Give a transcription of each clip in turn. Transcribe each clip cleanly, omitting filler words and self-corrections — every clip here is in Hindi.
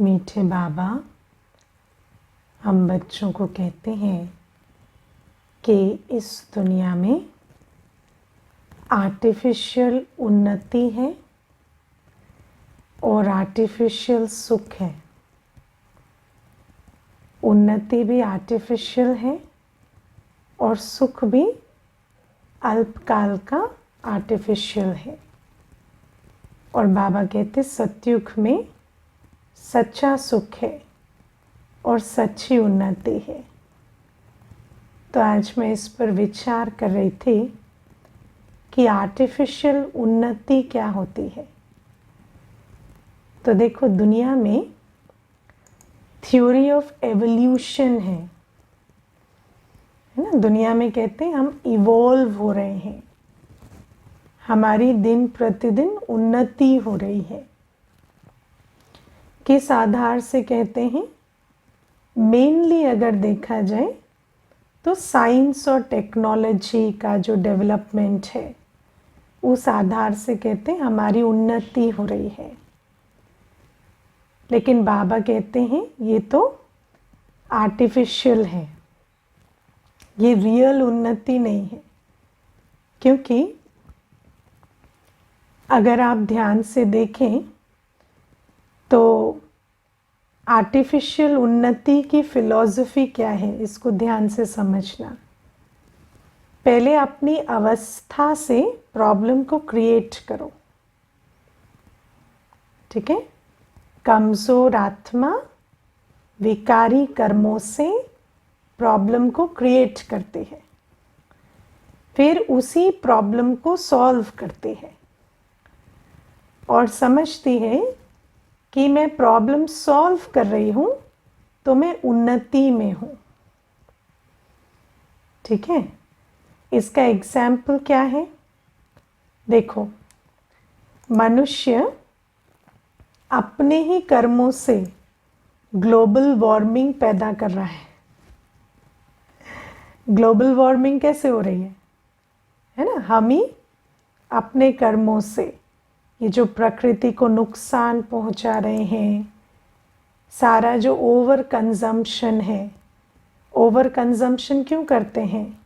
मीठे बाबा हम बच्चों को कहते हैं कि इस दुनिया में आर्टिफिशियल उन्नति है और आर्टिफिशियल सुख है। उन्नति भी आर्टिफिशियल है और सुख भी अल्पकाल का आर्टिफिशियल है। और बाबा कहते सतयुग में सच्चा सुख है और सच्ची उन्नति है। तो आज मैं इस पर विचार कर रही थी कि आर्टिफिशियल उन्नति क्या होती है। तो देखो, दुनिया में थ्योरी ऑफ एवोल्यूशन है ना। दुनिया में कहते हैं हम इवॉल्व हो रहे हैं, हमारी दिन प्रतिदिन उन्नति हो रही है। किस आधार से कहते हैं? मेनली अगर देखा जाए तो साइंस और टेक्नोलॉजी का जो डेवलपमेंट है उस आधार से कहते हैं हमारी उन्नति हो रही है। लेकिन बाबा कहते हैं ये तो आर्टिफिशियल है, ये रियल उन्नति नहीं है। क्योंकि अगर आप ध्यान से देखें तो आर्टिफिशियल उन्नति की फिलॉसफी क्या है, इसको ध्यान से समझना। पहले अपनी अवस्था से प्रॉब्लम को क्रिएट करो, ठीक है। कमजोर आत्मा विकारी कर्मों से प्रॉब्लम को क्रिएट करती है, फिर उसी प्रॉब्लम को सॉल्व करती है और समझती है कि मैं प्रॉब्लम सॉल्व कर रही हूँ तो मैं उन्नति में हूँ, ठीक है। इसका एग्जाम्पल क्या है? देखो, मनुष्य अपने ही कर्मों से ग्लोबल वार्मिंग पैदा कर रहा है। ग्लोबल वार्मिंग कैसे हो रही है ना? हम ही अपने कर्मों से ये जो प्रकृति को नुकसान पहुंचा रहे हैं। सारा जो ओवर कंजम्पशन है, ओवर कंजम्पशन क्यों करते हैं?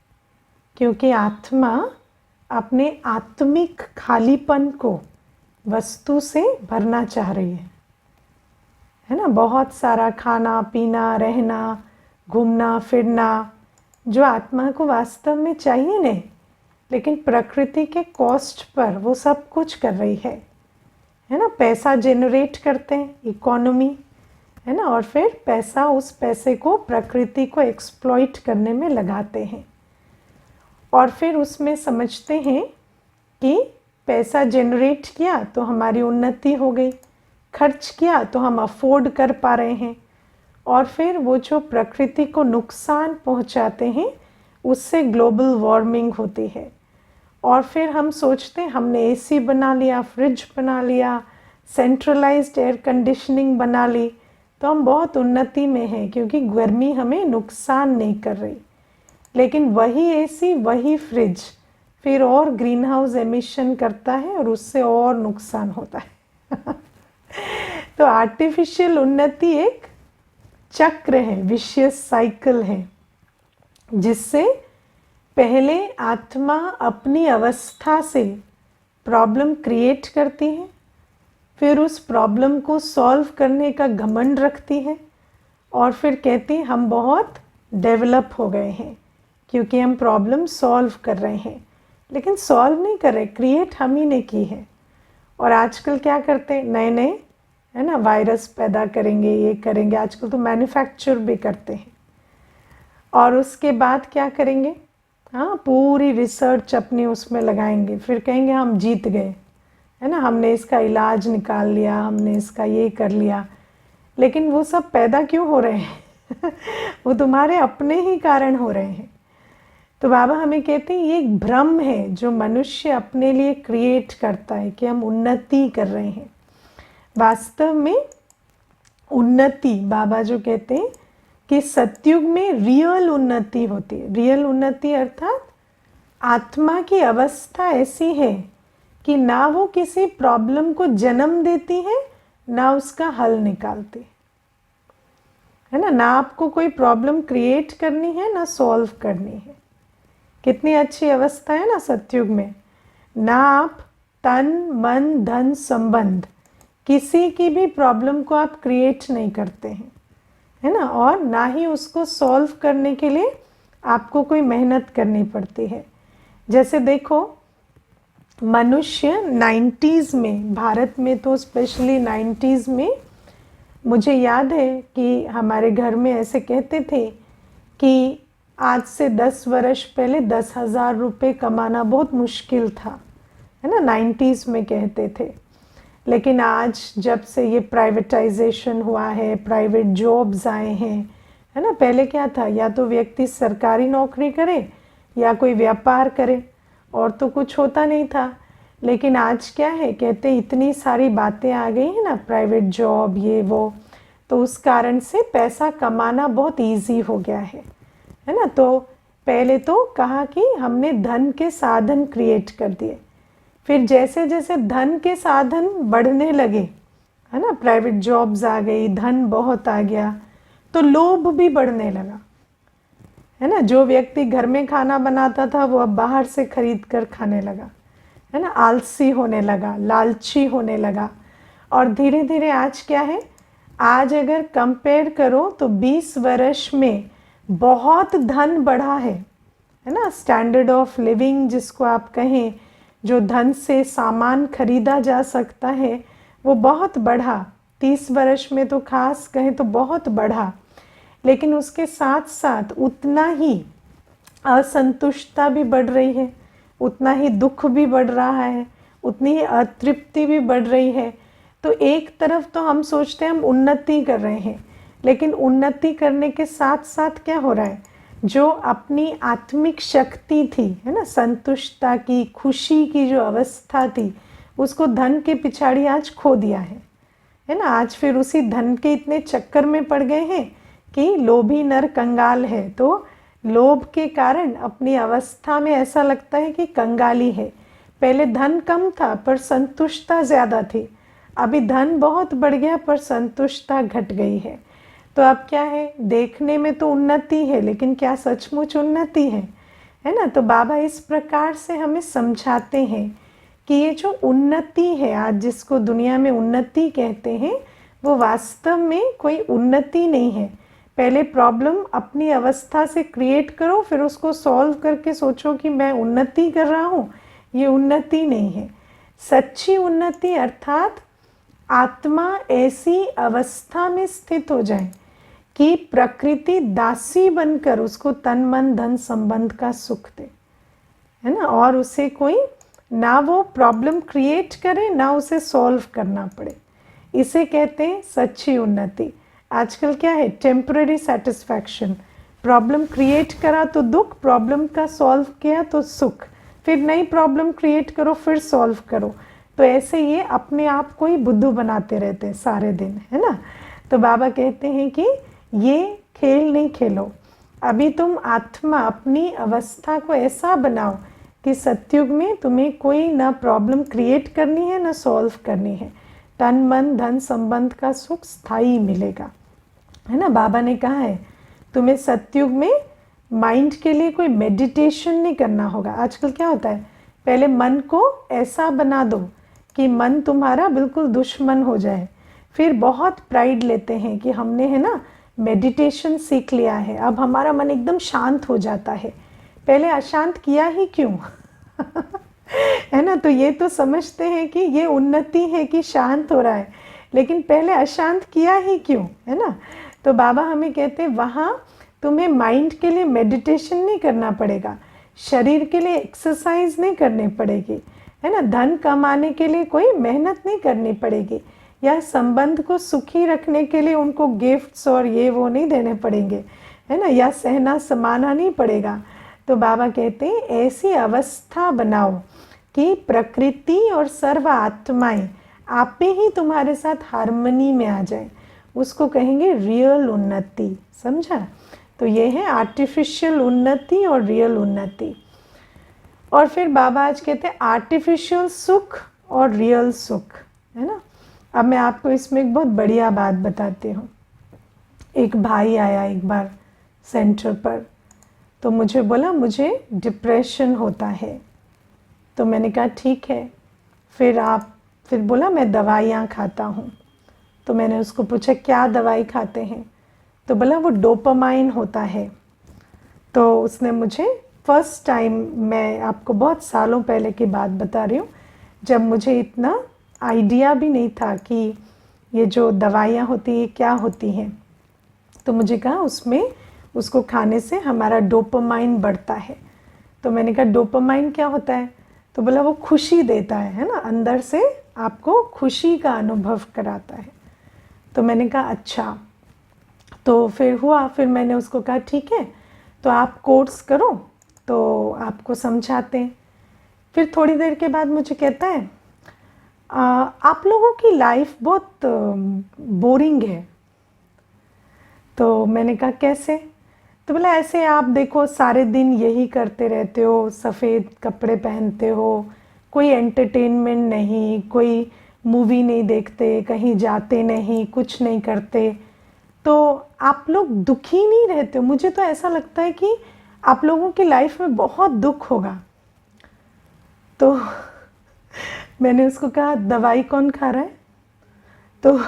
क्योंकि आत्मा अपने आत्मिक खालीपन को वस्तु से भरना चाह रही है ना। बहुत सारा खाना पीना, रहना, घूमना फिरना जो आत्मा को वास्तव में चाहिए नहीं, लेकिन प्रकृति के कॉस्ट पर वो सब कुछ कर रही है ना। पैसा जनरेट करते हैं, इकोनॉमी है ना, और फिर पैसा, उस पैसे को प्रकृति को एक्सप्लॉइट करने में लगाते हैं और फिर उसमें समझते हैं कि पैसा जनरेट किया तो हमारी उन्नति हो गई, खर्च किया तो हम अफोर्ड कर पा रहे हैं, और फिर वो जो प्रकृति को नुकसान पहुंचाते हैं उससे ग्लोबल वार्मिंग होती है। और फिर हम सोचते हैं हमने एसी बना लिया, फ्रिज बना लिया, सेंट्रलाइज्ड एयर कंडीशनिंग बना ली तो हम बहुत उन्नति में हैं, क्योंकि गर्मी हमें नुकसान नहीं कर रही। लेकिन वही एसी, वही फ्रिज फिर और ग्रीन हाउस एमिशन करता है और उससे और नुकसान होता है। तो आर्टिफिशियल उन्नति एक चक्र है, विशियस साइकिल है, जिससे पहले आत्मा अपनी अवस्था से प्रॉब्लम क्रिएट करती है, फिर उस प्रॉब्लम को सॉल्व करने का घमंड रखती है और फिर कहती है हम बहुत डेवलप हो गए हैं क्योंकि हम प्रॉब्लम सॉल्व कर रहे हैं। लेकिन सॉल्व नहीं कर रहे, क्रिएट हम ही ने की है। और आजकल क्या करते हैं, नए नए है ना वायरस पैदा करेंगे, ये करेंगे, आजकल तो मैन्युफैक्चर भी करते हैं। और उसके बाद क्या करेंगे, हाँ, पूरी रिसर्च अपनी उसमें लगाएंगे, फिर कहेंगे हम जीत गए, है ना, हमने इसका इलाज निकाल लिया, हमने इसका ये कर लिया। लेकिन वो सब पैदा क्यों हो रहे हैं? वो तुम्हारे अपने ही कारण हो रहे हैं। तो बाबा हमें कहते हैं ये एक भ्रम है जो मनुष्य अपने लिए क्रिएट करता है कि हम उन्नति कर रहे हैं। वास्तव में उन्नति, बाबा जो कहते हैं कि सतयुग में रियल उन्नति होती है। रियल उन्नति अर्थात आत्मा की अवस्था ऐसी है कि ना वो किसी प्रॉब्लम को जन्म देती है ना उसका हल निकालती, है ना आपको कोई प्रॉब्लम क्रिएट करनी है ना सॉल्व करनी है। कितनी अच्छी अवस्था है ना सतयुग में। ना आप तन मन धन संबंध किसी की भी प्रॉब्लम को आप क्रिएट नहीं करते हैं, है ना, और ना ही उसको सॉल्व करने के लिए आपको कोई मेहनत करनी पड़ती है। जैसे देखो मनुष्य 90s में, भारत में तो स्पेशली 90s में, मुझे याद है कि हमारे घर में ऐसे कहते थे कि आज से 10 वर्ष पहले 10,000 रुपये कमाना बहुत मुश्किल था, है ना, 90s में कहते थे। लेकिन आज जब से ये प्राइवेटाइजेशन हुआ है, प्राइवेट जॉब्स आए हैं, है ना, पहले क्या था, या तो व्यक्ति सरकारी नौकरी करे या कोई व्यापार करे, और तो कुछ होता नहीं था। लेकिन आज क्या है, कहते इतनी सारी बातें आ गई हैं ना, प्राइवेट जॉब ये वो, तो उस कारण से पैसा कमाना बहुत इजी हो गया है ना। तो पहले तो कहा कि हमने धन के साधन क्रिएट कर दिए, फिर जैसे जैसे धन के साधन बढ़ने लगे, है ना, प्राइवेट जॉब्स आ गई, धन बहुत आ गया, तो लोभ भी बढ़ने लगा, है ना। जो व्यक्ति घर में खाना बनाता था वो अब बाहर से खरीद कर खाने लगा, है ना, आलसी होने लगा, लालची होने लगा। और धीरे धीरे आज क्या है, आज अगर कंपेयर करो तो 20 वर्ष में बहुत धन बढ़ा है ना। स्टैंडर्ड ऑफ लिविंग जिसको आप कहें, जो धन से सामान खरीदा जा सकता है, वो बहुत बढ़ा। 30 वर्ष में तो खास कहें तो बहुत बढ़ा। लेकिन उसके साथ साथ उतना ही असंतुष्टता भी बढ़ रही है, उतना ही दुख भी बढ़ रहा है, उतनी ही अतृप्ति भी बढ़ रही है। तो एक तरफ तो हम सोचते हैं हम उन्नति कर रहे हैं, लेकिन उन्नति करने के साथ साथ क्या हो रहा है, जो अपनी आत्मिक शक्ति थी, है ना, संतुष्टता की, खुशी की जो अवस्था थी, उसको धन के पिछाड़ी आज खो दिया है ना। आज फिर उसी धन के इतने चक्कर में पड़ गए हैं कि लोभी नर कंगाल है। तो लोभ के कारण अपनी अवस्था में ऐसा लगता है कि कंगाली है। पहले धन कम था पर संतुष्टता ज़्यादा थी, अभी धन बहुत बढ़ गया पर संतुष्टता घट गई है। तो अब क्या है, देखने में तो उन्नति है, लेकिन क्या सचमुच उन्नति है ना। तो बाबा इस प्रकार से हमें समझाते हैं कि ये जो उन्नति है, आज जिसको दुनिया में उन्नति कहते हैं, वो वास्तव में कोई उन्नति नहीं है। पहले प्रॉब्लम अपनी अवस्था से क्रिएट करो, फिर उसको सॉल्व करके सोचो कि मैं उन्नति कर रहा हूँ, ये उन्नति नहीं है। सच्ची उन्नति अर्थात आत्मा ऐसी अवस्था में स्थित हो जाए कि प्रकृति दासी बनकर उसको तन मन धन संबंध का सुख दे, है ना, और उसे कोई ना वो प्रॉब्लम क्रिएट करे ना उसे सॉल्व करना पड़े। इसे कहते हैं सच्ची उन्नति। आजकल क्या है, टेम्पररी सेटिस्फैक्शन, प्रॉब्लम क्रिएट करा तो दुख, प्रॉब्लम का सॉल्व किया तो सुख, फिर नई प्रॉब्लम क्रिएट करो फिर सॉल्व करो। तो ऐसे ये अपने आप को ही बुद्धू बनाते रहते हैं सारे दिन, है ना। तो बाबा कहते हैं कि ये खेल नहीं खेलो, अभी तुम आत्मा अपनी अवस्था को ऐसा बनाओ कि सतयुग में तुम्हें कोई ना प्रॉब्लम क्रिएट करनी है ना सॉल्व करनी है। तन मन धन संबंध का सुख स्थायी मिलेगा, है ना। बाबा ने कहा है तुम्हें सतयुग में माइंड के लिए कोई मेडिटेशन नहीं करना होगा। आजकल क्या होता है, पहले मन को ऐसा बना दो कि मन तुम्हारा बिल्कुल दुश्मन हो जाए, फिर बहुत प्राइड लेते हैं कि हमने, है ना, मेडिटेशन सीख लिया है, अब हमारा मन एकदम शांत हो जाता है। पहले अशांत किया ही क्यों है ना। तो ये तो समझते हैं कि ये उन्नति है कि शांत हो रहा है, लेकिन पहले अशांत किया ही क्यों, है ना। तो बाबा हमें कहते हैं वहाँ तुम्हें माइंड के लिए मेडिटेशन नहीं करना पड़ेगा, शरीर के लिए एक्सरसाइज नहीं करनी पड़ेगी, है ना, धन कमाने के लिए कोई मेहनत नहीं करनी पड़ेगी, या संबंध को सुखी रखने के लिए उनको गिफ्ट्स और ये वो नहीं देने पड़ेंगे, है ना, या सहना समाना नहीं पड़ेगा। तो बाबा कहते हैं ऐसी अवस्था बनाओ कि प्रकृति और सर्व आत्माएं आप ही तुम्हारे साथ हार्मनी में आ जाए, उसको कहेंगे रियल उन्नति। समझा। तो ये है आर्टिफिशियल उन्नति और रियल उन्नति। और फिर बाबा आज कहते हैं आर्टिफिशियल सुख और रियल सुख, है ना। अब मैं आपको इसमें एक बहुत बढ़िया बात बताती हूँ। एक भाई आया एक बार सेंटर पर, तो मुझे बोला मुझे डिप्रेशन होता है। तो मैंने कहा ठीक है, फिर बोला मैं दवाइयाँ खाता हूँ। तो मैंने उसको पूछा क्या दवाई खाते हैं, तो बोला वो डोपामाइन होता है। तो उसने मुझे फर्स्ट टाइम, मैं आपको बहुत सालों पहले की बात बता रही हूँ, जब मुझे इतना आइडिया भी नहीं था कि ये जो दवाइयाँ होती हैं क्या होती हैं, तो मुझे कहा उसको खाने से हमारा डोपामाइन बढ़ता है। तो मैंने कहा डोपामाइन क्या होता है, तो बोला वो खुशी देता है ना, अंदर से आपको खुशी का अनुभव कराता है। तो मैंने कहा अच्छा। तो फिर मैंने उसको कहा ठीक है, तो आप कोर्स करो तो आपको समझाते हैं। फिर थोड़ी देर के बाद मुझे कहता है आप लोगों की लाइफ बहुत बोरिंग है। तो मैंने कहा कैसे, तो बोला ऐसे आप देखो सारे दिन यही करते रहते हो, सफ़ेद कपड़े पहनते हो, कोई एंटरटेनमेंट नहीं, कोई मूवी नहीं देखते, कहीं जाते नहीं, कुछ नहीं करते, तो आप लोग दुखी नहीं रहते हो। मुझे तो ऐसा लगता है कि आप लोगों की लाइफ में बहुत दुख होगा। तो मैंने उसको कहा दवाई कौन खा रहा है, तो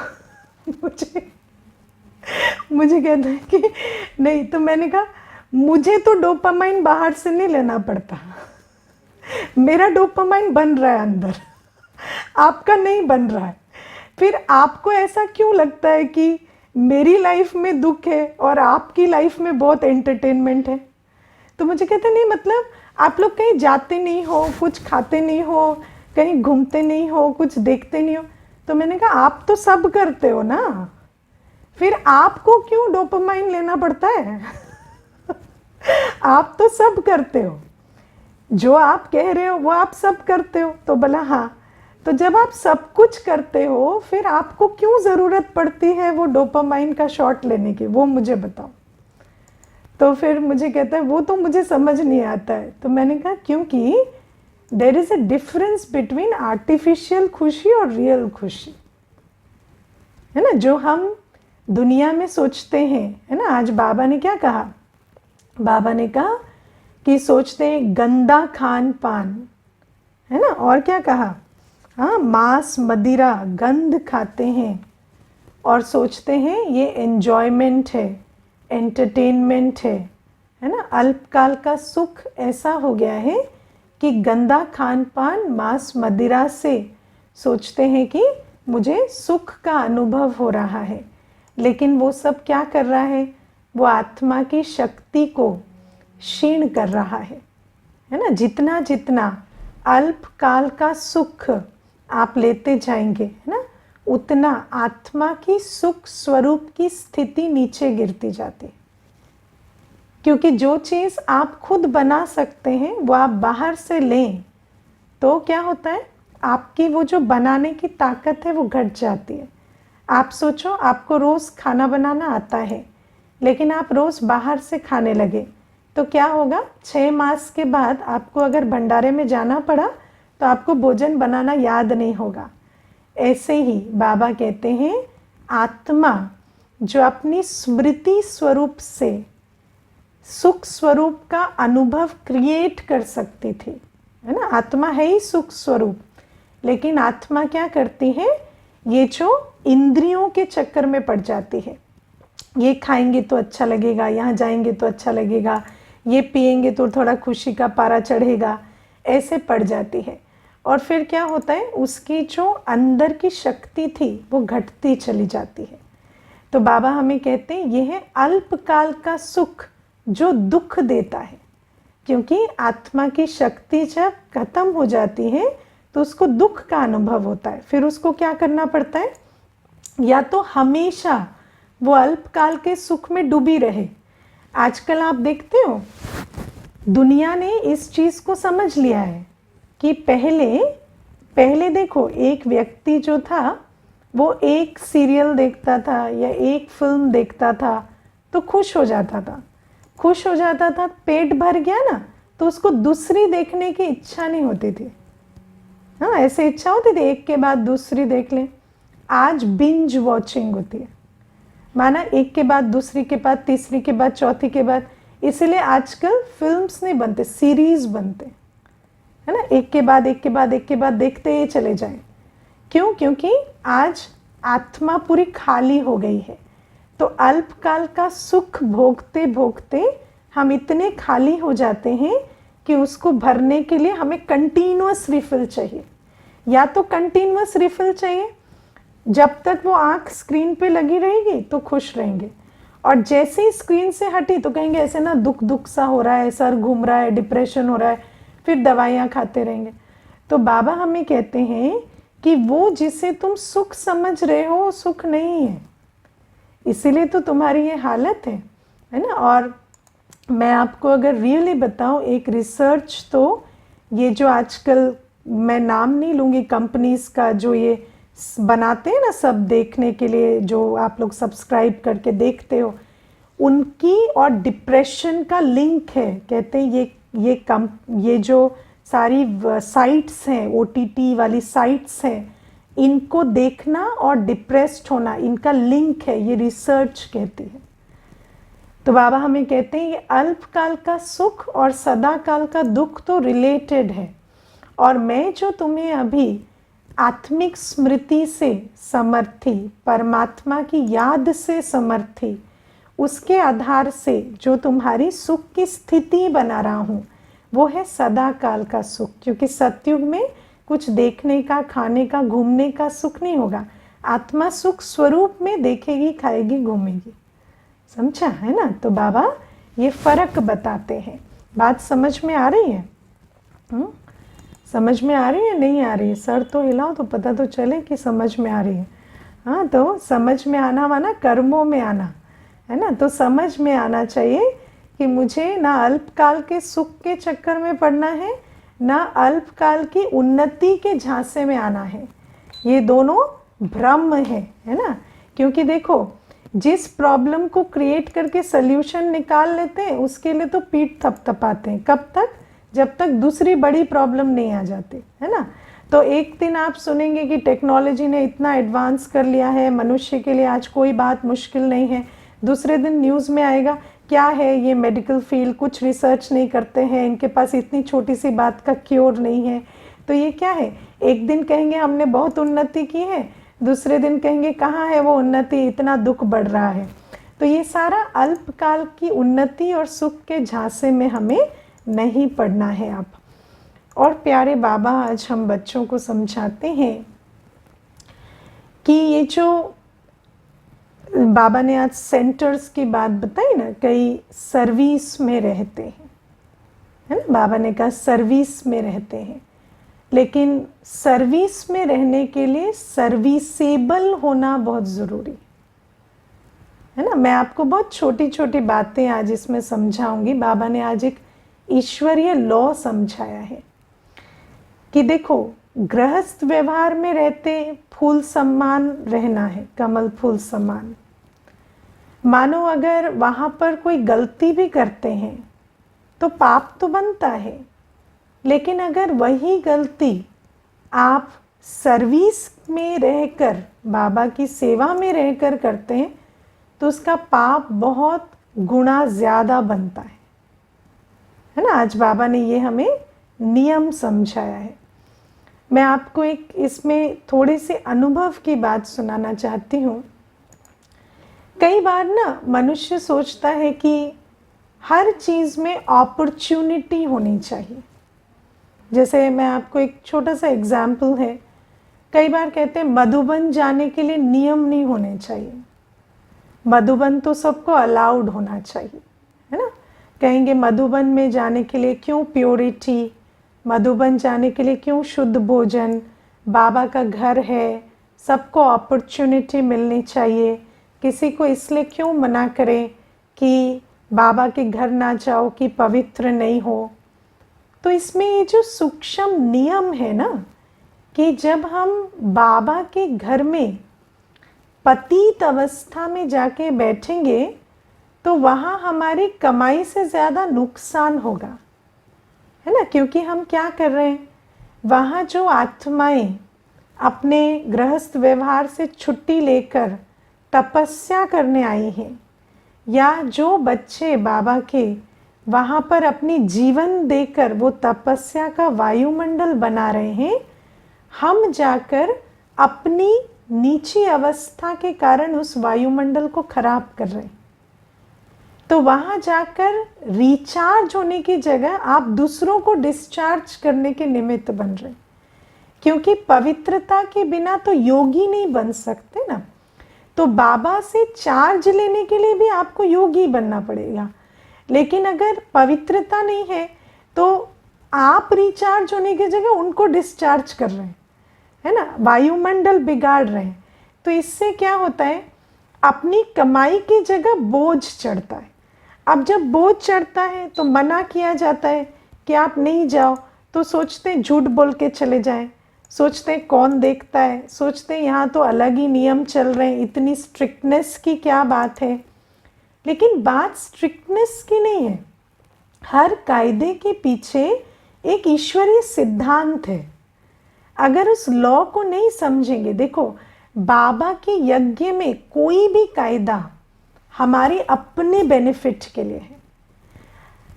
मुझे कहता है कि नहीं। तो मैंने कहा मुझे तो डोपामाइन बाहर से नहीं लेना पड़ता, मेरा डोपामाइन बन रहा है अंदर, आपका नहीं बन रहा है। फिर आपको ऐसा क्यों लगता है कि मेरी लाइफ में दुख है और आपकी लाइफ में बहुत एंटरटेनमेंट है। तो मुझे कहते नहीं, मतलब आप लोग कहीं जाते नहीं हो, कुछ खाते नहीं हो, कहीं घूमते नहीं हो, कुछ देखते नहीं हो। तो मैंने कहा आप तो सब करते हो ना, फिर आपको क्यों डोपामाइन लेना पड़ता है आप तो सब करते हो, जो आप कह रहे हो वो आप सब करते हो। तो बोला हाँ, तो जब आप सब कुछ करते हो फिर आपको क्यों ज़रूरत पड़ती है वो डोपामाइन का शॉट लेने की, वो मुझे बताओ। तो फिर मुझे कहता है वो तो मुझे समझ नहीं आता है। तो मैंने कहा क्योंकि there is a difference between artificial खुशी और रियल खुशी, है ना, जो हम दुनिया में सोचते हैं, है ना। आज बाबा ने क्या कहा, बाबा ने कहा कि सोचते हैं गंदा खान पान, है ना, और क्या कहा, हाँ मांस मदिरा गंध खाते हैं और सोचते हैं ये एन्जॉयमेंट है, एंटरटेनमेंट है ना। अल्पकाल का सुख ऐसा हो गया है कि गंदा खान पान मांस मदिरा से सोचते हैं कि मुझे सुख का अनुभव हो रहा है, लेकिन वो सब क्या कर रहा है, वो आत्मा की शक्ति को क्षीण कर रहा है ना। जितना जितना अल्पकाल का सुख आप लेते जाएंगे, है ना, उतना आत्मा की सुख स्वरूप की स्थिति नीचे गिरती जाती है। क्योंकि जो चीज़ आप खुद बना सकते हैं वो आप बाहर से लें तो क्या होता है, आपकी वो जो बनाने की ताकत है वो घट जाती है। आप सोचो आपको रोज़ खाना बनाना आता है, लेकिन आप रोज़ बाहर से खाने लगे तो क्या होगा, 6 मास के बाद आपको अगर भंडारे में जाना पड़ा तो आपको भोजन बनाना याद नहीं होगा। ऐसे ही बाबा कहते हैं आत्मा जो अपनी स्मृति स्वरूप से सुख स्वरूप का अनुभव क्रिएट कर सकती थी, है ना, आत्मा है ही सुख स्वरूप, लेकिन आत्मा क्या करती है, ये जो इंद्रियों के चक्कर में पड़ जाती है, ये खाएंगे तो अच्छा लगेगा, यहाँ जाएंगे तो अच्छा लगेगा, ये पिएंगे तो थोड़ा खुशी का पारा चढ़ेगा, ऐसे पड़ जाती है। और फिर क्या होता है, उसकी जो अंदर की शक्ति थी वो घटती चली जाती है। तो बाबा हमें कहते हैं यह है अल्पकाल का सुख जो दुख देता है, क्योंकि आत्मा की शक्ति जब खत्म हो जाती है तो उसको दुख का अनुभव होता है। फिर उसको क्या करना पड़ता है, या तो हमेशा वो अल्पकाल के सुख में डूबी रहे। आजकल आप देखते हो दुनिया ने इस चीज़ को समझ लिया है कि पहले देखो एक व्यक्ति जो था वो एक सीरियल देखता था या एक फिल्म देखता था तो खुश हो जाता था, पेट भर गया ना तो उसको दूसरी देखने की इच्छा नहीं होती थी। हाँ, ऐसे इच्छा होती थी एक के बाद दूसरी देख लें। आज बिंज वॉचिंग होती है, माना एक के बाद दूसरी के बाद तीसरी के बाद चौथी के बाद, इसीलिए आजकल फिल्म्स नहीं बनते, सीरीज बनते, है ना, एक के बाद एक के बाद एक के बाद देखते ही चले जाएं। क्यों? क्योंकि आज आत्मा पूरी खाली हो गई है, तो अल्पकाल का सुख भोगते भोगते हम इतने खाली हो जाते हैं कि उसको भरने के लिए हमें कंटिन्यूअस रिफिल चाहिए। या तो कंटिन्यूअस रिफिल चाहिए, जब तक वो आंख स्क्रीन पे लगी रहेगी तो खुश रहेंगे, और जैसे ही स्क्रीन से हटी तो कहेंगे ऐसे ना दुख दुख सा हो रहा है, सर घूम रहा है, डिप्रेशन हो रहा है, फिर दवाइयाँ खाते रहेंगे। तो बाबा हमें कहते हैं कि वो जिसे तुम सुख समझ रहे हो वो सुख नहीं है, इसीलिए तो तुम्हारी ये हालत है ना। और मैं आपको अगर रियली बताऊं, एक रिसर्च तो ये जो आजकल मैं नाम नहीं लूँगी कंपनीज का, जो ये बनाते हैं ना सब देखने के लिए, जो आप लोग सब्सक्राइब करके देखते हो, उनकी और डिप्रेशन का लिंक है। कहते हैं ये जो सारी साइट्स हैं, OTT वाली साइट्स हैं, इनको देखना और डिप्रेस्ड होना, इनका लिंक है, ये रिसर्च कहती है। तो बाबा हमें कहते हैं ये अल्पकाल का सुख और सदा काल का दुख तो रिलेटेड है, और मैं जो तुम्हें अभी आत्मिक स्मृति से समर्थी, परमात्मा की याद से समर्थी, उसके आधार से जो तुम्हारी सुख की स्थिति बना रहा हूँ, वो है सदा काल का सुख। क्योंकि सतयुग में कुछ देखने का, खाने का, घूमने का सुख नहीं होगा, आत्मा सुख स्वरूप में देखेगी, खाएगी, घूमेगी। समझा है ना। तो बाबा ये फर्क बताते हैं। बात समझ में आ रही है? समझ में आ रही है, नहीं आ रही है? सर तो हिलाओ तो पता तो चले कि समझ में आ रही है। हाँ, तो समझ में आना माना कर्मों में आना, है ना। तो समझ में आना चाहिए कि मुझे ना अल्पकाल के सुख के चक्कर में पड़ना है, ना अल्पकाल की उन्नति के झांसे में आना है। ये दोनों भ्रम है ना। क्योंकि देखो, जिस प्रॉब्लम को क्रिएट करके सल्यूशन निकाल लेते हैं उसके लिए तो पीठ थपथपाते हैं। कब तक? जब तक दूसरी बड़ी प्रॉब्लम नहीं आ जाती, है ना। तो एक दिन आप सुनेंगे कि टेक्नोलॉजी ने इतना एडवांस कर लिया है, मनुष्य के लिए आज कोई बात मुश्किल नहीं है। दूसरे दिन न्यूज़ में आएगा क्या है ये मेडिकल फील्ड, कुछ रिसर्च नहीं करते हैं, इनके पास इतनी छोटी सी बात का क्योर नहीं है। तो ये क्या है? एक दिन कहेंगे हमने बहुत उन्नति की है, दूसरे दिन कहेंगे कहाँ है वो उन्नति, इतना दुख बढ़ रहा है। तो ये सारा अल्पकाल की उन्नति और सुख के झांसे में हमें नहीं पड़ना है आप। और प्यारे बाबा आज हम बच्चों को समझाते हैं कि ये जो बाबा ने आज सेंटर्स की बात बताई ना, कई सर्विस में रहते हैं, है ना। बाबा ने कहा सर्विस में रहते हैं, लेकिन सर्विस में रहने के लिए सर्विसेबल होना बहुत ज़रूरी है ना। मैं आपको बहुत छोटी छोटी बातें आज इसमें समझाऊंगी। बाबा ने आज एक ईश्वरीय लॉ समझाया है कि देखो, गृहस्थ व्यवहार में रहते फूल सम्मान रहना है, कमल फूल समान। मानो अगर वहाँ पर कोई गलती भी करते हैं तो पाप तो बनता है, लेकिन अगर वही गलती आप सर्विस में रहकर, बाबा की सेवा में रहकर करते हैं तो उसका पाप बहुत गुना ज़्यादा बनता है ना। आज बाबा ने ये हमें नियम समझाया है। मैं आपको एक इसमें थोड़े से अनुभव की बात सुनाना चाहती हूँ। कई बार ना मनुष्य सोचता है कि हर चीज़ में अपॉर्चुनिटी होनी चाहिए। जैसे मैं आपको एक छोटा सा एग्जाम्पल है, कई बार कहते हैं मधुबन जाने के लिए नियम नहीं होने चाहिए, मधुबन तो सबको अलाउड होना चाहिए, है ना। कहेंगे मधुबन में जाने के लिए क्यों प्योरिटी, मधुबन जाने के लिए क्यों शुद्ध भोजन, बाबा का घर है, सबको अपॉर्चुनिटी मिलनी चाहिए, किसी को इसलिए क्यों मना करें कि बाबा के घर ना जाओ कि पवित्र नहीं हो। तो इसमें ये जो सूक्ष्म नियम है ना, कि जब हम बाबा के घर में पतित अवस्था में जाके बैठेंगे तो वहाँ हमारी कमाई से ज़्यादा नुकसान होगा, है ना। क्योंकि हम क्या कर रहे हैं, वहाँ जो आत्माएं अपने गृहस्थ व्यवहार से छुट्टी लेकर तपस्या करने आई हैं, या जो बच्चे बाबा के वहाँ पर अपनी जीवन देकर वो तपस्या का वायुमंडल बना रहे हैं, हम जाकर अपनी नीची अवस्था के कारण उस वायुमंडल को खराब कर रहे हैं। तो वहाँ जाकर रिचार्ज होने की जगह आप दूसरों को डिस्चार्ज करने के निमित्त बन रहे हैं, क्योंकि पवित्रता के बिना तो योगी नहीं बन सकते ना। तो बाबा से चार्ज लेने के लिए भी आपको योगी बनना पड़ेगा, लेकिन अगर पवित्रता नहीं है तो आप रिचार्ज होने की जगह उनको डिस्चार्ज कर रहे हैं, है ना, वायुमंडल बिगाड़ रहे हैं। तो इससे क्या होता है, अपनी कमाई की जगह बोझ चढ़ता है। अब जब बोझ चढ़ता है तो मना किया जाता है कि आप नहीं जाओ, तो सोचते हैं झूठ बोल के चले जाएं, सोचते हैं कौन देखता है, सोचते हैं यहाँ तो अलग ही नियम चल रहे हैं, इतनी स्ट्रिक्टनेस की क्या बात है। लेकिन बात स्ट्रिक्टनेस की नहीं है, हर कायदे के पीछे एक ईश्वरीय सिद्धांत है। अगर उस लॉ को नहीं समझेंगे, देखो बाबा के यज्ञ में कोई भी कायदा हमारे अपने बेनिफिट के लिए है।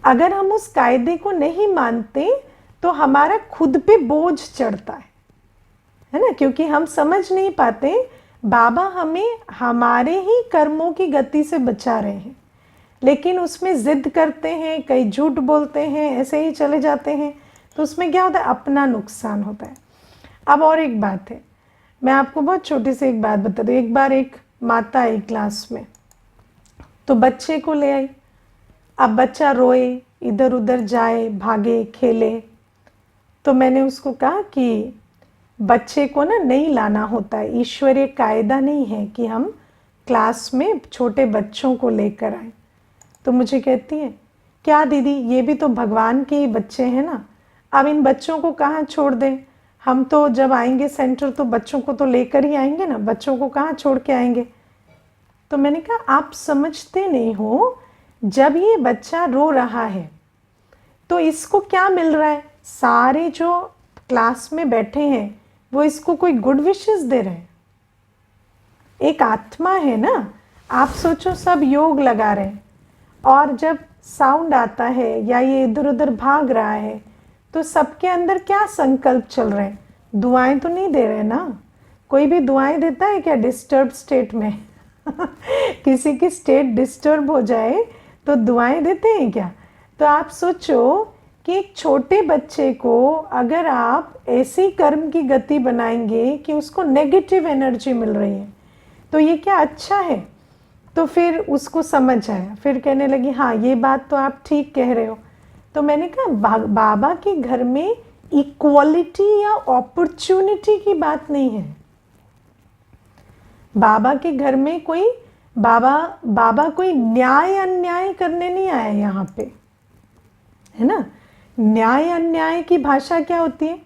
अगर हम उस कायदे को नहीं मानते तो हमारा खुद पे बोझ चढ़ता है ना, क्योंकि हम समझ नहीं पाते बाबा हमें हमारे ही कर्मों की गति से बचा रहे हैं, लेकिन उसमें जिद करते हैं, कई झूठ बोलते हैं, ऐसे ही चले जाते हैं, तो उसमें क्या होता है, अपना नुकसान होता है। अब और एक बात है, मैं आपको बहुत छोटी सी एक बात बता दूँ। एक बार एक माता आई क्लास में, तो बच्चे को ले आई। अब बच्चा रोए, इधर उधर जाए, भागे, खेले, तो मैंने उसको कहा कि बच्चे को ना नहीं लाना होता है, ईश्वरीय कायदा नहीं है कि हम क्लास में छोटे बच्चों को लेकर आए। तो मुझे कहती है, क्या दीदी, ये भी तो भगवान के ही बच्चे हैं ना, अब इन बच्चों को कहाँ छोड़ दें, हम तो जब आएंगे सेंटर तो बच्चों को तो लेकर ही आएंगे ना, बच्चों को कहाँ छोड़ के आएंगे। तो मैंने कहा आप समझते नहीं हो, जब ये बच्चा रो रहा है तो इसको क्या मिल रहा है, सारे जो क्लास में बैठे हैं वो इसको कोई गुड विशेस दे रहे हैं। एक आत्मा है ना, आप सोचो सब योग लगा रहे हैं, और जब साउंड आता है या ये इधर उधर भाग रहा है तो सबके अंदर क्या संकल्प चल रहे हैं, दुआएं तो नहीं दे रहे ना। कोई भी दुआएं देता है क्या डिस्टर्ब स्टेट में किसी की स्टेट डिस्टर्ब हो जाए तो दुआएं देते हैं क्या। तो आप सोचो कि एक छोटे बच्चे को अगर आप ऐसी कर्म की गति बनाएंगे कि उसको नेगेटिव एनर्जी मिल रही है, तो ये क्या अच्छा है। तो फिर उसको समझ आया, फिर कहने लगी हाँ ये बात तो आप ठीक कह रहे हो। तो मैंने कहा बाबा के घर में इक्वालिटी या अपॉर्चुनिटी की बात नहीं है। बाबा के घर में कोई बाबा कोई न्याय अन्याय करने नहीं आया यहाँ पे, है ना। न्याय अन्याय की भाषा क्या होती है,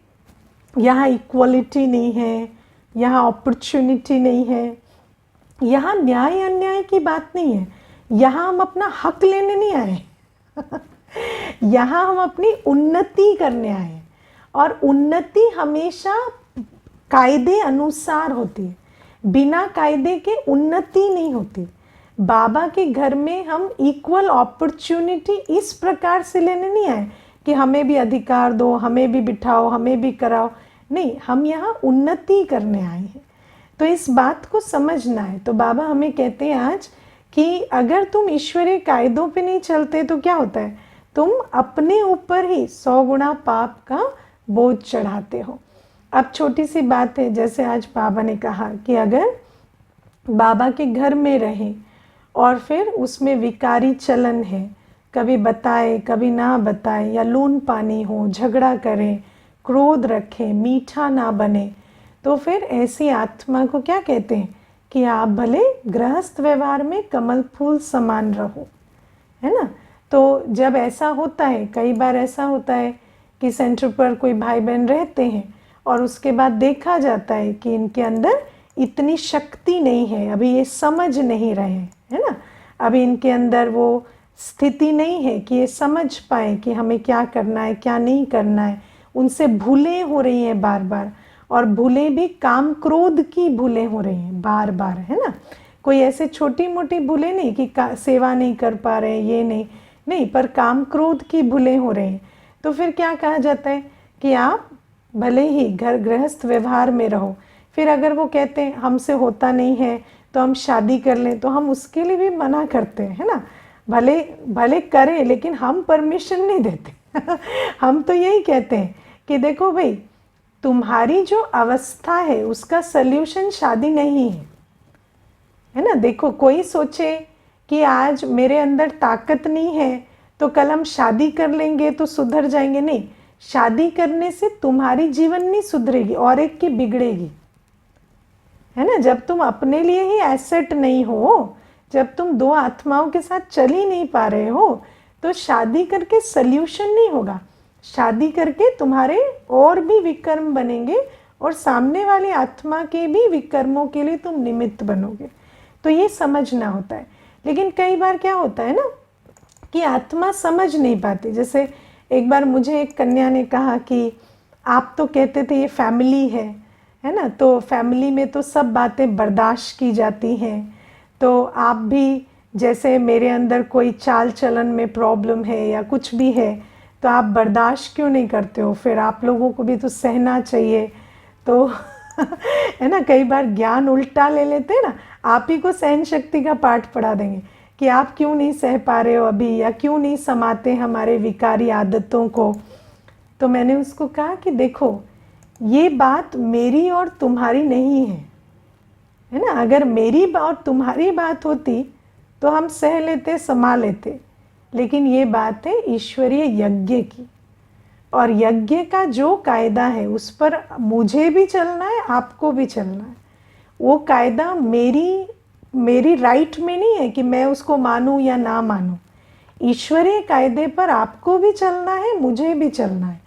यहाँ इक्वालिटी नहीं है, यहाँ अपॉर्चुनिटी नहीं है, यहाँ न्याय अन्याय की बात नहीं है। यहाँ हम अपना हक लेने नहीं आए यहाँ हम अपनी उन्नति करने आए, और उन्नति हमेशा कायदे अनुसार होती है, बिना कायदे के उन्नति नहीं होती। बाबा के घर में हम इक्वल अपॉर्चुनिटी इस प्रकार से लेने नहीं आए कि हमें भी अधिकार दो, हमें भी बिठाओ, हमें भी कराओ, नहीं, हम यहाँ उन्नति करने आए हैं। तो इस बात को समझना है। तो बाबा हमें कहते हैं आज कि अगर तुम ईश्वरीय कायदों पे नहीं चलते तो क्या होता है, तुम अपने ऊपर ही 100 गुना पाप का बोझ चढ़ाते हो। अब छोटी सी बात है, जैसे आज बाबा ने कहा कि अगर बाबा के घर में रहें और फिर उसमें विकारी चलन है, कभी बताए कभी ना बताए, या लून पानी हो, झगड़ा करें, क्रोध रखें, मीठा ना बने, तो फिर ऐसी आत्मा को क्या कहते हैं कि आप भले गृहस्थ व्यवहार में कमल फूल समान रहो, है ना। तो जब ऐसा होता है, कई बार ऐसा होता है कि सेंटर पर कोई भाई बहन रहते हैं और उसके बाद देखा जाता है कि इनके अंदर इतनी शक्ति नहीं है, अभी ये समझ नहीं रहे हैं, है ना, अभी इनके अंदर वो स्थिति नहीं है कि ये समझ पाए कि हमें क्या करना है क्या नहीं करना है। उनसे भूलें हो रही हैं बार बार, और भूलें भी काम क्रोध की भूलें हो रही हैं बार बार, है ना। कोई ऐसे छोटी मोटी भूलें नहीं कि सेवा नहीं कर पा रहे, ये नहीं नहीं, पर काम क्रोध की भूलें हो रही हैं, तो फिर क्या कहा जाता है कि आप भले ही घर गृहस्थ व्यवहार में रहो, फिर अगर वो कहते हैं हमसे होता नहीं है तो हम शादी कर लें, तो हम उसके लिए भी मना करते हैं, है ना। भले भले करें, लेकिन हम परमिशन नहीं देते हम तो यही कहते हैं कि देखो भाई, तुम्हारी जो अवस्था है उसका सल्यूशन शादी नहीं है ना। देखो, कोई सोचे कि आज मेरे अंदर ताकत नहीं है तो कल हम शादी कर लेंगे तो सुधर जाएंगे, नहीं। शादी करने से तुम्हारी जीवन नहीं सुधरेगी और एक की बिगड़ेगी, है ना। जब तुम अपने लिए ही एसेट नहीं हो, जब तुम दो आत्माओं के साथ चल ही नहीं पा रहे हो, तो शादी करके सल्यूशन नहीं होगा। शादी करके तुम्हारे और भी विकर्म बनेंगे और सामने वाली आत्मा के भी विकर्मों के लिए तुम निमित्त बनोगे। तो ये समझना होता है। लेकिन कई बार क्या होता है ना कि आत्मा समझ नहीं पाती। जैसे एक बार मुझे एक कन्या ने कहा कि आप तो कहते थे ये फैमिली है ना, तो फैमिली में तो सब बातें बर्दाश्त की जाती हैं, तो आप भी जैसे मेरे अंदर कोई चाल चलन में प्रॉब्लम है या कुछ भी है तो आप बर्दाश्त क्यों नहीं करते हो, फिर आप लोगों को भी तो सहना चाहिए। तो है ना, कई बार ज्ञान उल्टा ले लेते हैं ना, आप ही को सहन शक्ति का पाठ पढ़ा देंगे कि आप क्यों नहीं सह पा रहे हो अभी, या क्यों नहीं समाते हमारे विकारी आदतों को। तो मैंने उसको कहा कि देखो, ये बात मेरी और तुम्हारी नहीं है ना। अगर मेरी और तुम्हारी बात होती तो हम सह लेते, समा लेते, लेकिन ये बात है ईश्वरीय यज्ञ की, और यज्ञ का जो कायदा है उस पर मुझे भी चलना है, आपको भी चलना है। वो कायदा मेरी राइट में नहीं है कि मैं उसको मानूं या ना मानूं। ईश्वरीय कायदे पर आपको भी चलना है, मुझे भी चलना है।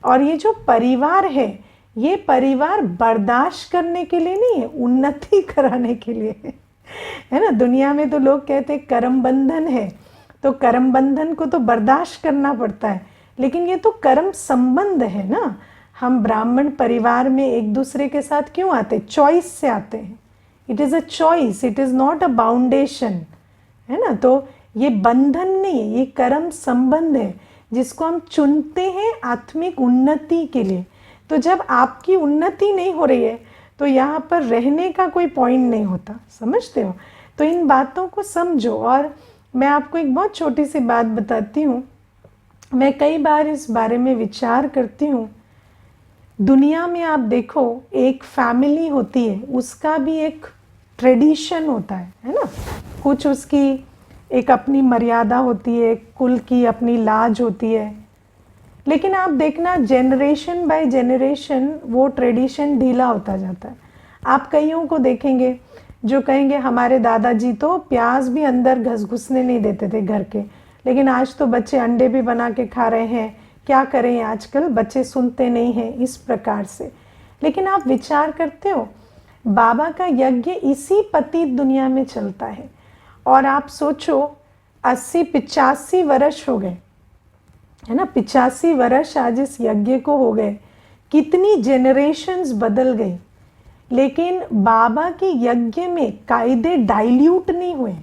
और ये जो परिवार है, ये परिवार बर्दाश्त करने के लिए नहीं है, उन्नति कराने के लिए है ना। दुनिया में तो लोग कहते हैं कर्म बंधन है, तो कर्म बंधन को तो बर्दाश्त करना पड़ता है, लेकिन ये तो कर्म संबंध है ना। हम ब्राह्मण परिवार में एक दूसरे के साथ क्यों आते, चॉइस से आते हैं। It is a choice, it is not a boundation, है ना। तो ये बंधन नहीं है, ये कर्म संबंध है जिसको हम चुनते हैं आत्मिक उन्नति के लिए। तो जब आपकी उन्नति नहीं हो रही है तो यहाँ पर रहने का कोई पॉइंट नहीं होता, समझते हो। तो इन बातों को समझो। और मैं आपको एक बहुत छोटी सी बात बताती हूँ। मैं कई बार इस बारे में विचार करती हूँ। दुनिया में आप देखो, एक फैमिली होती है, उसका भी एक ट्रेडिशन होता है ना। कुछ उसकी एक अपनी मर्यादा होती है, कुल की अपनी लाज होती है। लेकिन आप देखना, जनरेशन बाय जनरेशन वो ट्रेडिशन ढीला होता जाता है। आप कईयों को देखेंगे जो कहेंगे हमारे दादाजी तो प्याज भी अंदर घुसने नहीं देते थे घर के, लेकिन आज तो बच्चे अंडे भी बना के खा रहे हैं। क्या करें, आजकल बच्चे सुनते नहीं हैं, इस प्रकार से। लेकिन आप विचार करते हो, बाबा का यज्ञ इसी पतित दुनिया में चलता है। और आप सोचो, 80-85 वर्ष हो गए, है ना। 85 वर्ष आज इस यज्ञ को हो गए, कितनी जेनरेशन्स बदल गई, लेकिन बाबा के यज्ञ में कायदे डाइल्यूट नहीं हुए।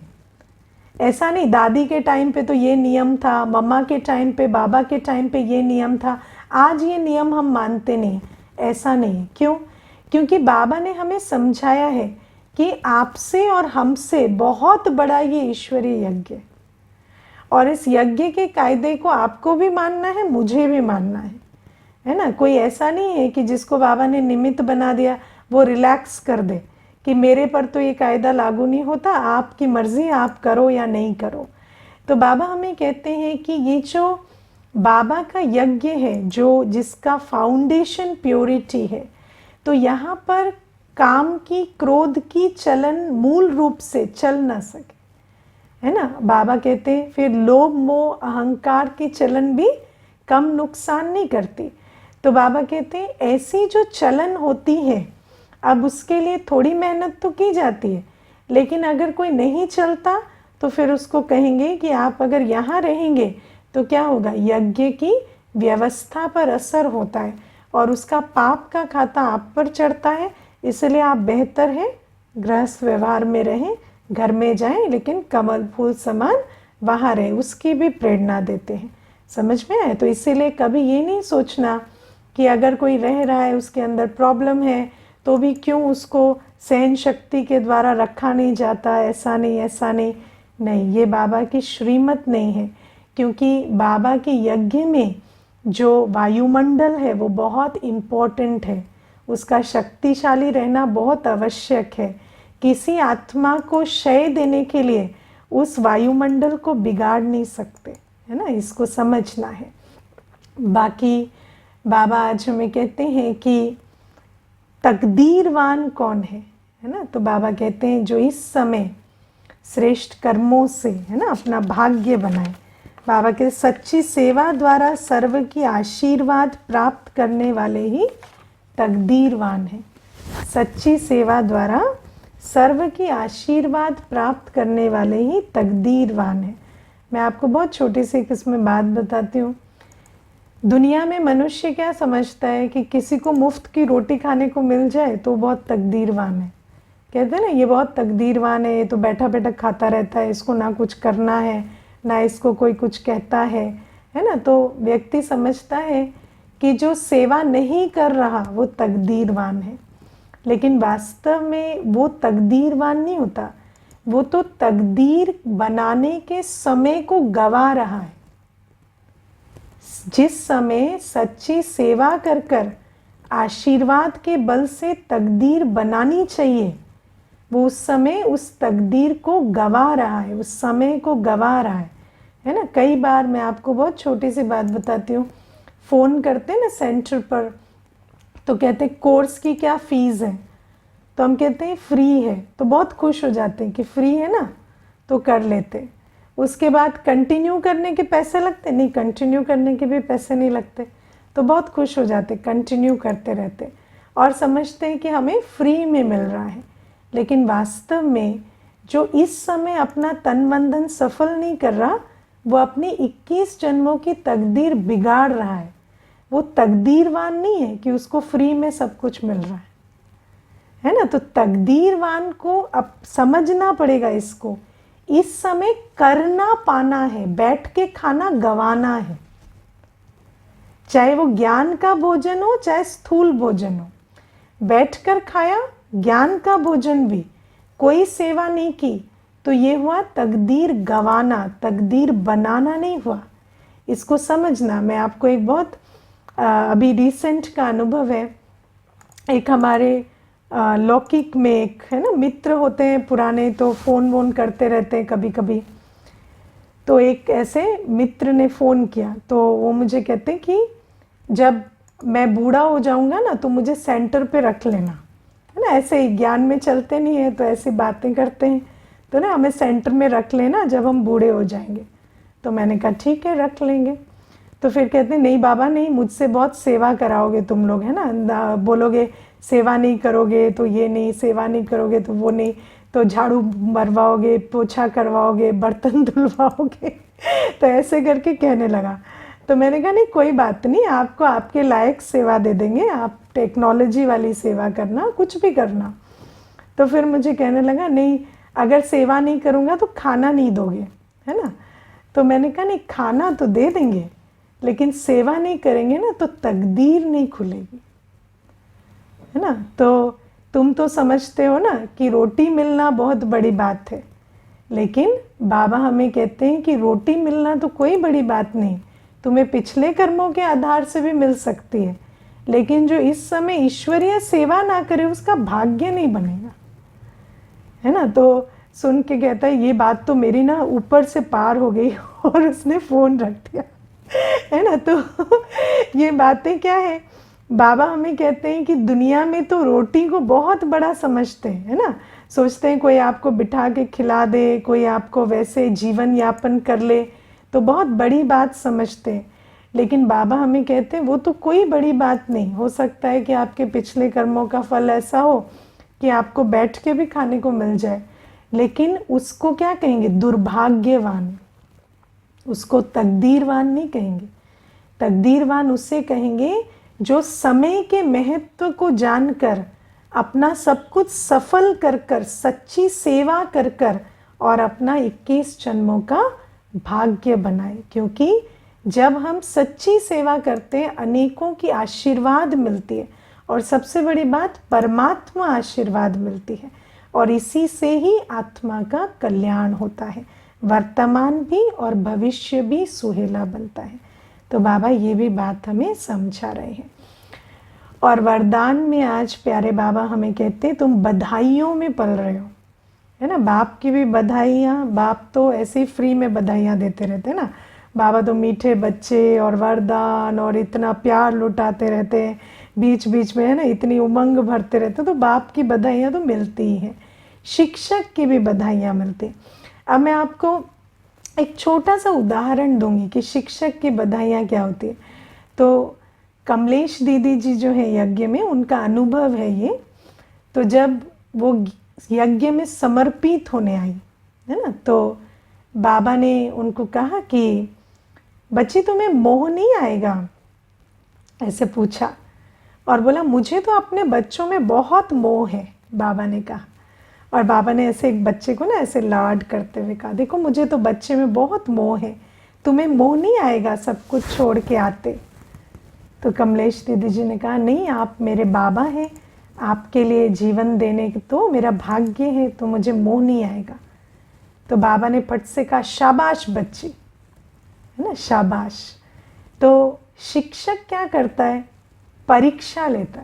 ऐसा नहीं दादी के टाइम पे तो ये नियम था, मम्मा के टाइम पे, बाबा के टाइम पे ये नियम था, आज ये नियम हम मानते नहीं, ऐसा नहीं। क्यों? क्योंकि बाबा ने हमें समझाया है कि आपसे और हमसे बहुत बड़ा ये ईश्वरीय यज्ञ है, और इस यज्ञ के कायदे को आपको भी मानना है, मुझे भी मानना है ना। कोई ऐसा नहीं है कि जिसको बाबा ने निमित्त बना दिया वो रिलैक्स कर दे कि मेरे पर तो ये कायदा लागू नहीं होता, आपकी मर्जी, आप करो या नहीं करो। तो बाबा हमें कहते हैं कि ये जो बाबा का यज्ञ है, जो जिसका फाउंडेशन प्योरिटी है, तो यहाँ पर काम की, क्रोध की चलन मूल रूप से चल ना सके, है ना। बाबा कहते हैं फिर लोभ मोह अहंकार की चलन भी कम नुकसान नहीं करती। तो बाबा कहते हैं ऐसी जो चलन होती है, अब उसके लिए थोड़ी मेहनत तो की जाती है, लेकिन अगर कोई नहीं चलता तो फिर उसको कहेंगे कि आप अगर यहाँ रहेंगे तो क्या होगा, यज्ञ की व्यवस्था पर असर होता है और उसका पाप का खाता आप पर चढ़ता है। इसलिए आप बेहतर है गृहस्थ व्यवहार में रहें, घर में जाएं लेकिन कमल फूल समान वहाँ रहे, उसकी भी प्रेरणा देते हैं। समझ में आए? तो इसीलिए कभी ये नहीं सोचना कि अगर कोई रह रहा है उसके अंदर प्रॉब्लम है तो भी क्यों उसको सहन शक्ति के द्वारा रखा नहीं जाता, ऐसा नहीं ऐसा नहीं। नहीं, ये बाबा की श्रीमत नहीं है, क्योंकि बाबा के यज्ञ में जो वायुमंडल है वो बहुत इम्पोर्टेंट है, उसका शक्तिशाली रहना बहुत आवश्यक है। किसी आत्मा को क्षय देने के लिए उस वायुमंडल को बिगाड़ नहीं सकते, है ना, इसको समझना है। बाकी बाबा आज हमें कहते हैं कि तकदीरवान कौन है ना, तो बाबा कहते हैं जो इस समय श्रेष्ठ कर्मों से, है ना, अपना भाग्य बनाए। बाबा के सच्ची सेवा द्वारा सर्व की आशीर्वाद प्राप्त करने वाले ही तकदीरवान हैं। सच्ची सेवा द्वारा सर्व की आशीर्वाद प्राप्त करने वाले ही तकदीरवान हैं। मैं आपको बहुत छोटी सी एक इसमें बात बताती हूँ। दुनिया में मनुष्य क्या समझता है कि किसी को मुफ्त की रोटी खाने को मिल जाए तो बहुत तकदीरवान है। कहते हैं ना, ये बहुत तकदीरवान है, ये तो बैठा बैठा खाता रहता है, इसको ना कुछ करना है ना इसको कोई कुछ कहता है ना। तो व्यक्ति समझता है कि जो सेवा नहीं कर रहा वो तकदीरवान है, लेकिन वास्तव में वो तकदीरवान नहीं होता, वो तो तकदीर बनाने के समय को गवा रहा है। जिस समय सच्ची सेवा कर कर आशीर्वाद के बल से तकदीर बनानी चाहिए, वो उस समय उस तकदीर को गवा रहा है, उस समय को गवा रहा है ना। कई बार मैं आपको बहुत छोटी सी बात बताती हूँ, फ़ोन करते हैं ना सेंटर पर, तो कहते हैं कोर्स की क्या फ़ीस है, तो हम कहते हैं फ्री है, तो बहुत खुश हो जाते हैं कि फ्री है ना, तो कर लेते। उसके बाद कंटिन्यू करने के पैसे लगते, नहीं कंटिन्यू करने के भी पैसे नहीं लगते, तो बहुत खुश हो जाते, कंटिन्यू करते रहते और समझते हैं कि हमें फ्री में मिल रहा है। लेकिन वास्तव में जो इस समय अपना तन मन धन सफल नहीं कर रहा, वो अपनी 21 जन्मों की तकदीर बिगाड़ रहा है। वो तकदीरवान नहीं है कि उसको फ्री में सब कुछ मिल रहा है ना। तो तकदीरवान को अब समझना पड़ेगा इसको, इस समय करना पाना है, बैठ के खाना गवाना है, चाहे वो ज्ञान का भोजन हो चाहे स्थूल भोजन हो। बैठकर खाया ज्ञान का भोजन भी, कोई सेवा नहीं की, तो ये हुआ तकदीर गवाना, तकदीर बनाना नहीं हुआ। इसको समझना। मैं आपको एक बहुत अभी रिसेंट का अनुभव है। एक हमारे लौकिक में एक है ना मित्र होते हैं पुराने, तो फ़ोन वोन करते रहते हैं कभी कभी। तो एक ऐसे मित्र ने फ़ोन किया, तो वो मुझे कहते हैं कि जब मैं बूढ़ा हो जाऊंगा ना तो मुझे सेंटर पे रख लेना, है ना। ऐसे ही ज्ञान में चलते नहीं है तो ऐसी बातें करते हैं, तो ना हमें सेंटर में रख लेना जब हम बूढ़े हो जाएंगे। तो मैंने कहा ठीक है रख लेंगे। तो फिर कहते हैं नहीं बाबा नहीं, मुझसे बहुत सेवा कराओगे तुम लोग, है ना, बोलोगे सेवा नहीं करोगे तो ये नहीं, सेवा नहीं करोगे तो वो नहीं, तो झाड़ू मरवाओगे, पोछा करवाओगे, बर्तन धुलवाओगे। तो ऐसे करके कहने लगा। तो मैंने कहा नहीं कोई बात नहीं, आपको आपके लायक सेवा दे देंगे, आप टेक्नोलॉजी वाली सेवा करना, कुछ भी करना। तो फिर मुझे कहने लगा नहीं, अगर सेवा नहीं करूँगा तो खाना नहीं दोगे, है ना। तो मैंने कहा नहीं, खाना तो दे देंगे लेकिन सेवा नहीं करेंगे ना तो तकदीर नहीं खुलेगी, है ना। तो तुम तो समझते हो ना कि रोटी मिलना बहुत बड़ी बात है, लेकिन बाबा हमें कहते हैं कि रोटी मिलना तो कोई बड़ी बात नहीं, तुम्हें पिछले कर्मों के आधार से भी मिल सकती है, लेकिन जो इस समय ईश्वरीय सेवा ना करे उसका भाग्य नहीं बनेगा, है ना। तो सुन के कहता है ये बात तो मेरी ना ऊपर से पार हो गई, और उसने फ़ोन रख दिया, है ना। तो ये बातें क्या है, बाबा हमें कहते हैं कि दुनिया में तो रोटी को बहुत बड़ा समझते हैं, है ना। सोचते हैं कोई आपको बिठा के खिला दे, कोई आपको वैसे जीवन यापन कर ले तो बहुत बड़ी बात समझते हैं। लेकिन बाबा हमें कहते हैं वो तो कोई बड़ी बात नहीं। हो सकता है कि आपके पिछले कर्मों का फल ऐसा हो कि आपको बैठ के भी खाने को मिल जाए, लेकिन उसको क्या कहेंगे, दुर्भाग्यवान। उसको तकदीरवान नहीं कहेंगे। तकदीरवान उसे कहेंगे जो समय के महत्व को जानकर अपना सब कुछ सफल कर कर, सच्ची सेवा कर कर और अपना 21 जन्मों का भाग्य बनाए। क्योंकि जब हम सच्ची सेवा करते हैं अनेकों की आशीर्वाद मिलती है, और सबसे बड़ी बात परमात्मा आशीर्वाद मिलती है, और इसी से ही आत्मा का कल्याण होता है, वर्तमान भी और भविष्य भी सुहेला बनता है। तो बाबा ये भी बात हमें समझा रहे हैं। और वरदान में आज प्यारे बाबा हमें कहते हैं तुम बधाइयों में पल रहे हो, है ना। बाप की भी बधाइयाँ, बाप तो ऐसे ही फ्री में बधाइयाँ देते रहते हैं ना। बाबा तो मीठे बच्चे और वरदान और इतना प्यार लुटाते रहते हैं बीच बीच में, है ना, इतनी उमंग भरते रहते हैं। तो बाप की बधाइयाँ तो मिलती ही हैं, शिक्षक की भी बधाइयाँ मिलती हैं। अब मैं आपको एक छोटा सा उदाहरण दूंगी कि शिक्षक की बधाइयाँ क्या होती है। तो कमलेश दीदी जी जो है यज्ञ में, उनका अनुभव है ये। तो जब वो यज्ञ में समर्पित होने आई, है ना, तो बाबा ने उनको कहा कि बच्ची तुम्हें मोह नहीं आएगा, ऐसे पूछा। और बोला मुझे तो अपने बच्चों में बहुत मोह है, बाबा ने कहा। और बाबा ने ऐसे एक बच्चे को ना ऐसे लाड करते हुए कहा, देखो मुझे तो बच्चे में बहुत मोह है, तुम्हें मोह नहीं आएगा सब कुछ छोड़ के आते। तो कमलेश दीदी जी ने कहा नहीं, आप मेरे बाबा हैं, आपके लिए जीवन देने तो मेरा भाग्य है, तो मुझे मोह नहीं आएगा। तो बाबा ने फट से कहा शाबाश बच्ची, है ना, शाबाश। तो शिक्षक क्या करता है, परीक्षा लेता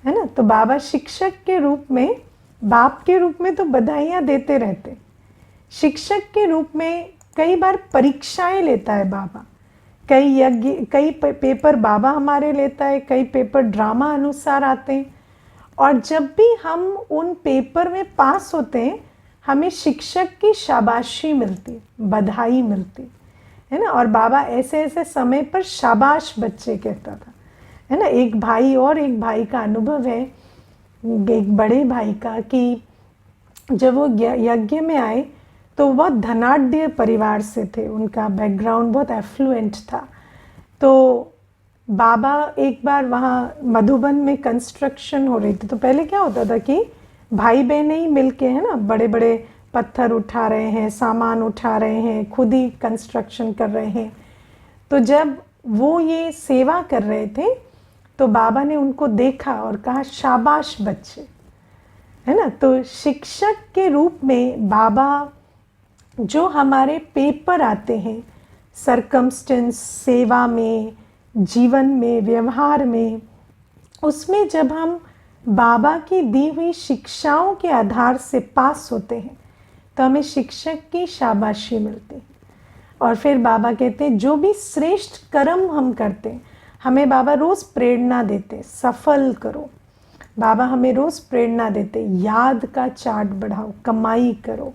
है ना। तो बाबा शिक्षक के रूप में, बाप के रूप में तो बधाइयाँ देते रहते, शिक्षक के रूप में कई बार परीक्षाएं लेता है बाबा। कई यज्ञ, कई पेपर बाबा हमारे लेता है, कई पेपर ड्रामा अनुसार आते हैं। और जब भी हम उन पेपर में पास होते हैं हमें शिक्षक की शाबाशी मिलती, बधाई मिलती है ना। और बाबा ऐसे ऐसे समय पर शाबाश बच्चे कहता था, है ना। एक भाई का अनुभव है, एक बड़े भाई का, कि जब वो यज्ञ में आए तो बहुत धनाढ्य परिवार से थे, उनका बैकग्राउंड बहुत एफ्लुएंट था। तो बाबा एक बार वहाँ मधुबन में कंस्ट्रक्शन हो रही थी। तो पहले क्या होता था कि भाई बहनें ही मिलके, है ना, बड़े बड़े पत्थर उठा रहे हैं, सामान उठा रहे हैं, खुद ही कंस्ट्रक्शन कर रहे हैं। तो जब वो ये सेवा कर रहे थे तो बाबा ने उनको देखा और कहा शाबाश बच्चे, है ना। तो शिक्षक के रूप में बाबा जो हमारे पेपर आते हैं सरकमस्टेंस, सेवा में, जीवन में, व्यवहार में, उसमें जब हम बाबा की दी हुई शिक्षाओं के आधार से पास होते हैं तो हमें शिक्षक की शाबाशी मिलती है। और फिर बाबा कहते हैं जो भी श्रेष्ठ कर्म हम करते हैं हमें बाबा रोज़ प्रेरणा देते, सफल करो। बाबा हमें रोज़ प्रेरणा देते, याद का चार्ट बढ़ाओ, कमाई करो।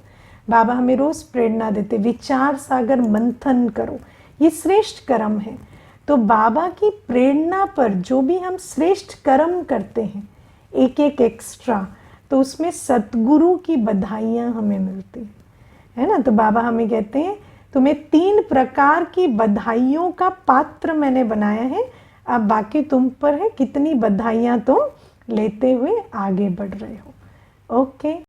बाबा हमें रोज़ प्रेरणा देते, विचार सागर मंथन करो, ये श्रेष्ठ कर्म है। तो बाबा की प्रेरणा पर जो भी हम श्रेष्ठ कर्म करते हैं एक एक एक्स्ट्रा, तो उसमें सतगुरु की बधाइयाँ हमें मिलती है ना। तो बाबा हमें कहते हैं तुम्हें 3 प्रकार की बधाइयों का पात्र मैंने बनाया है, अब बाकी तुम पर है कितनी बधाइयाँ तुम लेते हुए आगे बढ़ रहे हो। ओके।